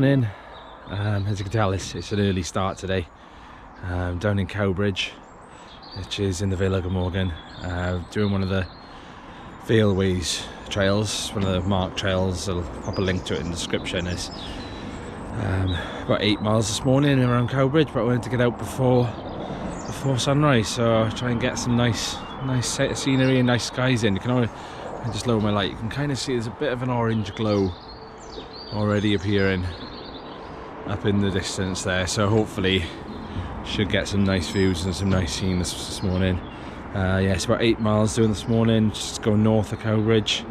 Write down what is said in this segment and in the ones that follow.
Morning. As you can tell, it's an early start today. Down in Cowbridge, which is in the Vale of Glamorgan, doing one of the Valways trails, one of the marked trails. I'll pop a link to it in the description. It's about 8 miles this morning around Cowbridge, but I wanted to get out before sunrise, so try and get some nice set of scenery and nice skies in. You can I just lower my light. You can kind of see there's a bit of an orange glow already appearing up in the distance there, so hopefully should get some nice views and some nice scenes this morning. Yeah, it's about 8 miles doing this morning, just going north of Cowbridge,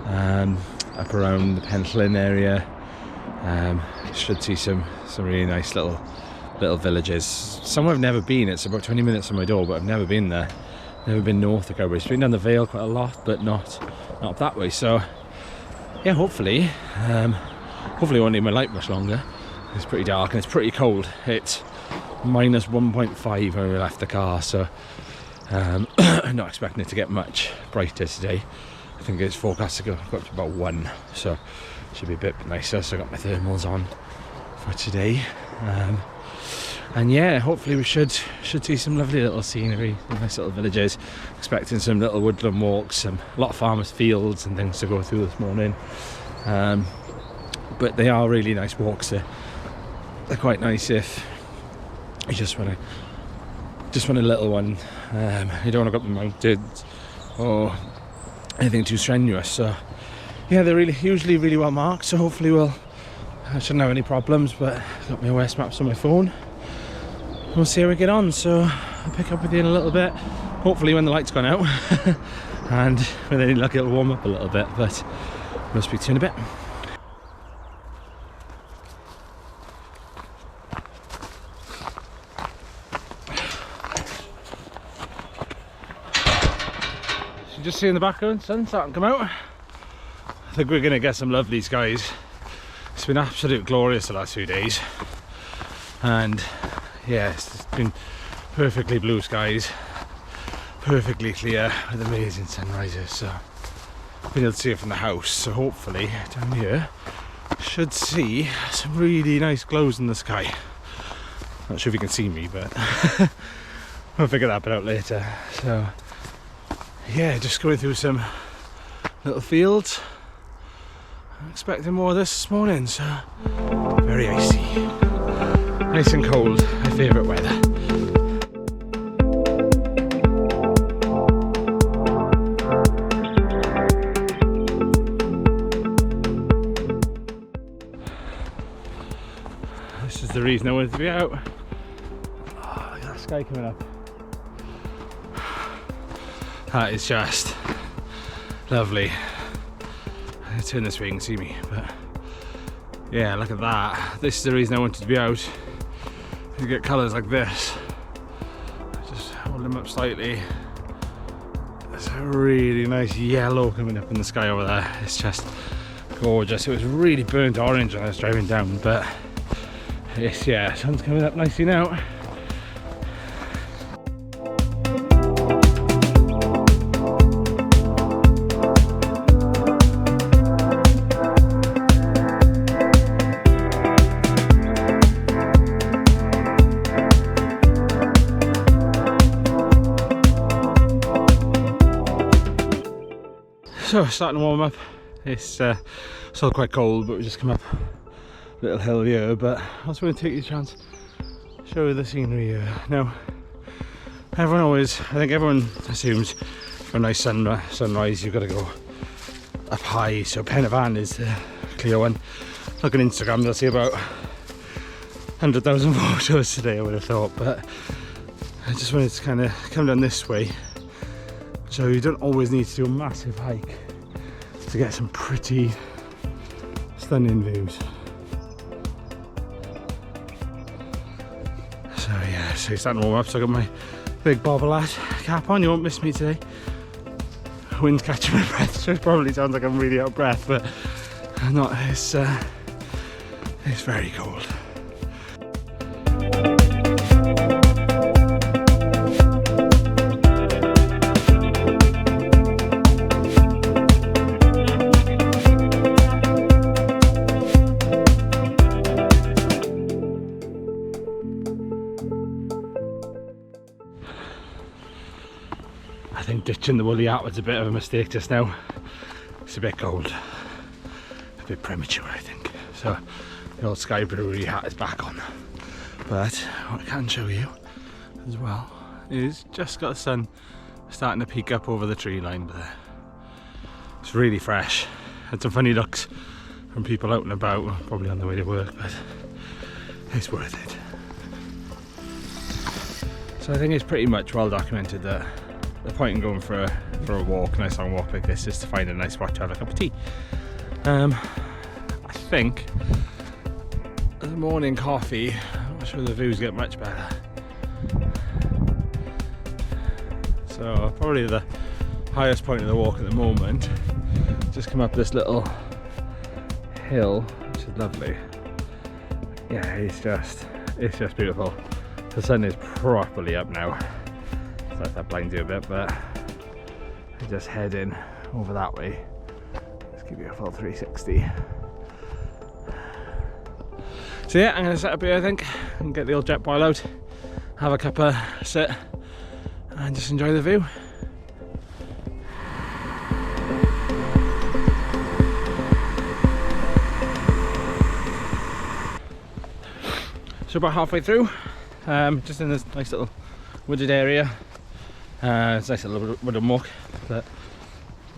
up around the Penllyn area. Should see some really nice little villages. Somewhere I've never been. It's about 20 minutes from my door, but I've never been there. Never been north of Cowbridge. Been down the Vale quite a lot, but not up that way. So yeah, hopefully it won't need my light much longer. It's pretty dark and it's pretty cold. It's minus 1.5 when we left the car, so I'm not expecting it to get much brighter today. I think it's forecast to go up to about 1, so should be a bit nicer. So I got my thermals on for today, and yeah, hopefully we should see some lovely little scenery, some nice little villages. Expecting some little woodland walks, a lot of farmers' fields and things to go through this morning. But they are really nice walks. They're quite nice if you just want a little one. You don't want to go up the mountains or anything too strenuous. So yeah, they're usually really well marked. So hopefully I shouldn't have any problems. But I've got my OS maps on my phone. We'll see how we get on. So I'll pick up with you in a little bit. Hopefully when the light's gone out, and with any luck it'll warm up a little bit. But we'll speak to you in a bit. You just see in the background, sun starting to come out. I think we're going to get some lovely skies. It's been absolute glorious the last few days, and yeah, it's been perfectly blue skies, perfectly clear with amazing sunrises. So I've been able to see it from the house, so hopefully down here should see some really nice glows in the sky. Not sure if you can see me, but we'll figure that bit out later. So yeah, just going through some little fields. I'm expecting more of this morning, so very icy, nice and cold, my favourite weather. This is the reason I wanted to be out. Oh, look at that sky coming up. That is just lovely. I'll turn this way, you can see me, but yeah, look at that. This is the reason I wanted to be out. You get colours like this. Just hold them up slightly. There's a really nice yellow coming up in the sky over there. It's just gorgeous. It was really burnt orange when I was driving down, but it's, yeah, sun's coming up nicely now. So starting to warm up. It's still quite cold, but we just come up a little hill here. But I also want to take the chance to show you the scenery here. Now, I think everyone assumes for a nice sunrise you've got to go up high. So Penllyn is the clear one. Look on Instagram, you'll see about 100,000 photos today, I would have thought. But I just wanted to kind of come down this way. So you don't always need to do a massive hike to get some pretty stunning views. So yeah, so it's starting to warm up. So I got my big bobble hat cap on. You won't miss me today. Wind's catching my breath, so it probably sounds like I'm really out of breath, but I'm not. It's very cold. switching the woolly hat was a bit of a mistake just now. It's a bit cold, a bit premature I think. So the old Sky Brewery hat is back on. But what I can show you as well is just got the sun starting to peek up over the tree line there. It's really fresh. Had some funny looks from people out and about, probably on the way to work, but it's worth it. So I think it's pretty much well documented that the point in going for a walk, a nice long walk like this, is to find a nice spot to have a cup of tea. I think the morning coffee, I'm not sure the views get much better. So probably the highest point of the walk at the moment, just come up this little hill, which is lovely. Yeah, it's just beautiful. The sun is properly up now, so that blinds you a bit, but we're just heading over that way. Let's give you a full 360. So yeah, I'm going to set up here I think, and get the old jet boil out, have a cup of sit, and just enjoy the view. So about halfway through, just in this nice little wooded area. It's a nice little wooden walk, but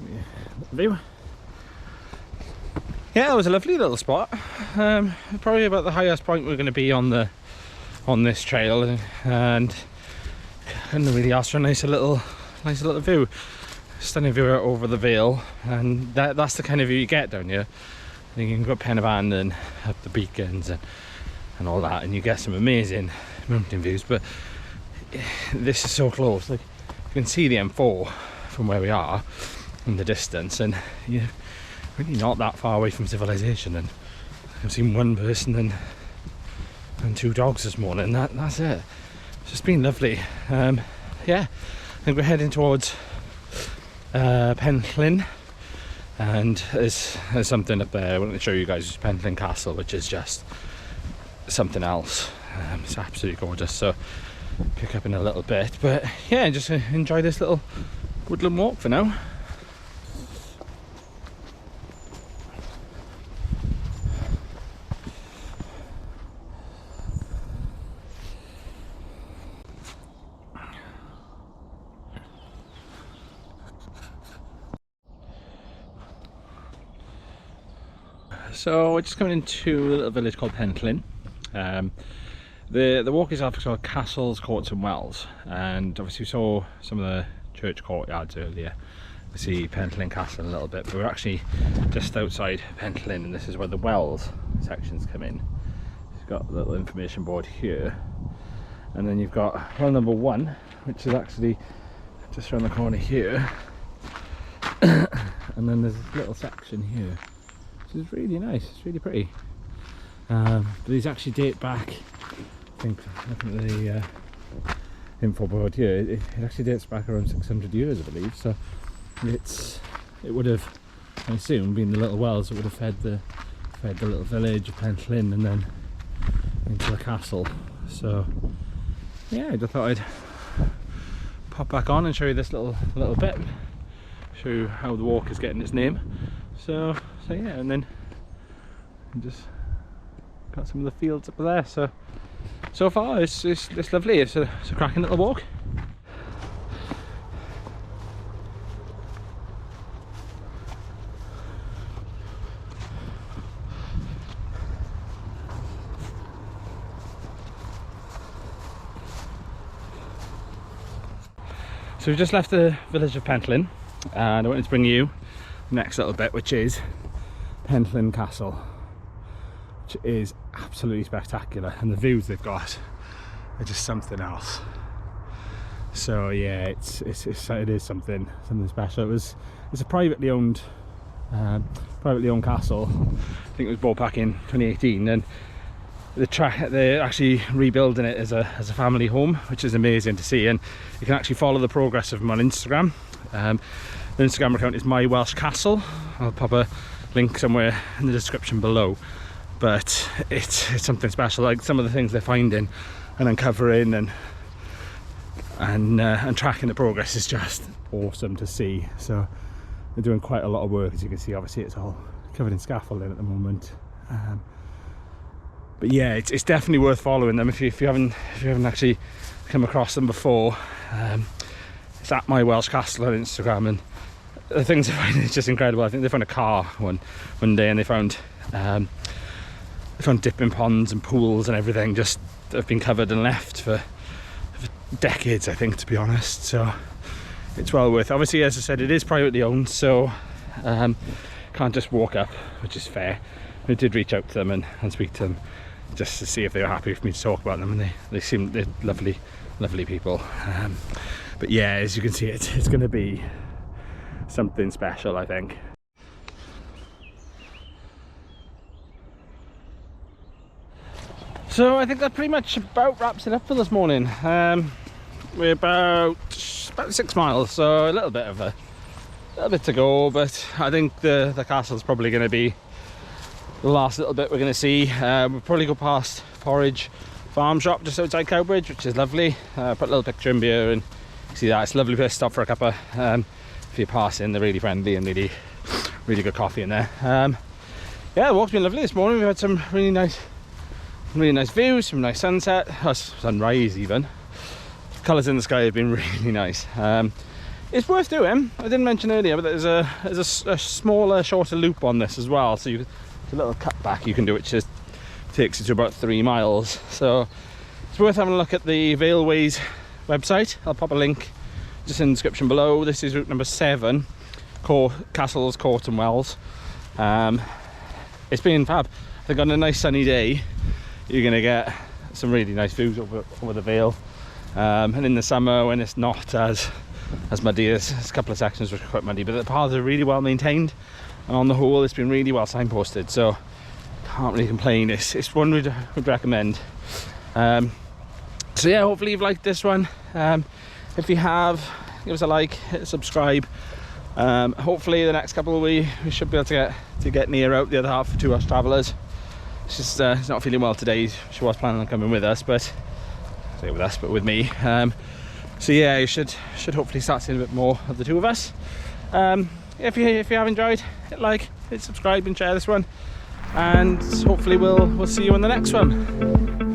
yeah, view. Yeah, it was a lovely little spot. Probably about the highest point we're going to be on this trail, and couldn't really ask for a nice little view. Stunning view out over the Vale, and that's the kind of view you get down here. You can go up Penllyn and up the beacons and all that, and you get some amazing mountain views. But this is so close, like you can see the M4 from where we are in the distance, and you're really not that far away from civilization. And I've seen one person and 2 dogs this morning. That's it. It's just been lovely. Yeah, I think we're heading towards Penllyn, and there's something up there I want to show you guys. Penllyn Castle, which is just something else. It's absolutely gorgeous, so pick up in a little bit, but yeah, just enjoy this little woodland walk for now. So we're just coming into a little village called Penllyn. The walk is after called Castles, Courts and Wells, and obviously we saw some of the church courtyards earlier. We see Penllyn Castle a little bit, but we're actually just outside Penllyn, and this is where the Wells sections come in. You've got a little information board here, and then you've got well number 1, which is actually just around the corner here, and then there's this little section here, which is really nice. It's really pretty. But these actually date back, I think looking at the info board here, it actually dates back around 600 years I believe, so it would have, I assume, been the little wells that would have fed the little village of Penllyn and then into the castle. So yeah, I just thought I'd pop back on and show you this little bit, show you how the walk is getting its name. So yeah, and then just got some of the fields up there. So far it's lovely. It's a cracking little walk. So we've just left the village of Penllyn, and I wanted to bring you the next little bit, which is Penllyn Castle, which is absolutely spectacular, and the views they've got are just something else. So yeah, it is something special. It's a privately owned castle. I think it was bought back in 2018, and they're actually rebuilding it as a family home, which is amazing to see. And you can actually follow the progress of them on Instagram. The Instagram account is My Welsh Castle. I'll pop a link somewhere in the description below. But it's something special. Like some of the things they're finding and uncovering, and and tracking the progress is just awesome to see. So they're doing quite a lot of work, as you can see. Obviously it's all covered in scaffolding at the moment, but yeah, it's definitely worth following them if you haven't actually come across them before. It's at my Welsh Castle on Instagram, and the things I find is just incredible. I think they found a car one day, and they found dipping ponds and pools and everything just have been covered and left for decades, I think, to be honest. So it's well worth. Obviously, as I said, it is privately owned, so can't just walk up, which is fair. I did reach out to them and speak to them just to see if they were happy for me to talk about them, and they seem, they're lovely people. But yeah, as you can see, it's going to be something special, I think. So I think that pretty much about wraps it up for this morning. We're about 6 miles, so a little bit to go, but I think the castle's probably going to be the last little bit we're going to see. We'll probably go past Porridge Farm Shop just outside Cowbridge, which is lovely. Put a little picture in here and see that. It's a lovely place to stop for a cuppa. If you pass in, they're really friendly and really good coffee in there. Yeah, the walk's been lovely this morning. We've had some really nice views, some nice sunset, sunrise even. Colours in the sky have been really nice. It's worth doing. I didn't mention earlier, but there's a smaller, shorter loop on this as well. So it's a little cut back you can do, which just takes you to about 3 miles. So it's worth having a look at the Valways website. I'll pop a link just in the description below. This is route number 7, Castles, Court and Wells. It's been fab. I think on a nice sunny day you're going to get some really nice views over the Vale, and in the summer when it's not as muddy, there's a couple of sections which are quite muddy, but the paths are really well maintained, and on the whole it's been really well signposted, so can't really complain. It's one we'd recommend. So yeah, hopefully you've liked this one. If you have, give us a like, hit subscribe. Hopefully the next couple of weeks we should be able to get Nia out, the other half for 2 Us Travellers. She's not feeling well today. She was planning on coming with us, but with me. So yeah, you should hopefully start seeing a bit more of the 2 of us. If you have enjoyed, hit like, hit subscribe and share this one, and hopefully we'll see you on the next one.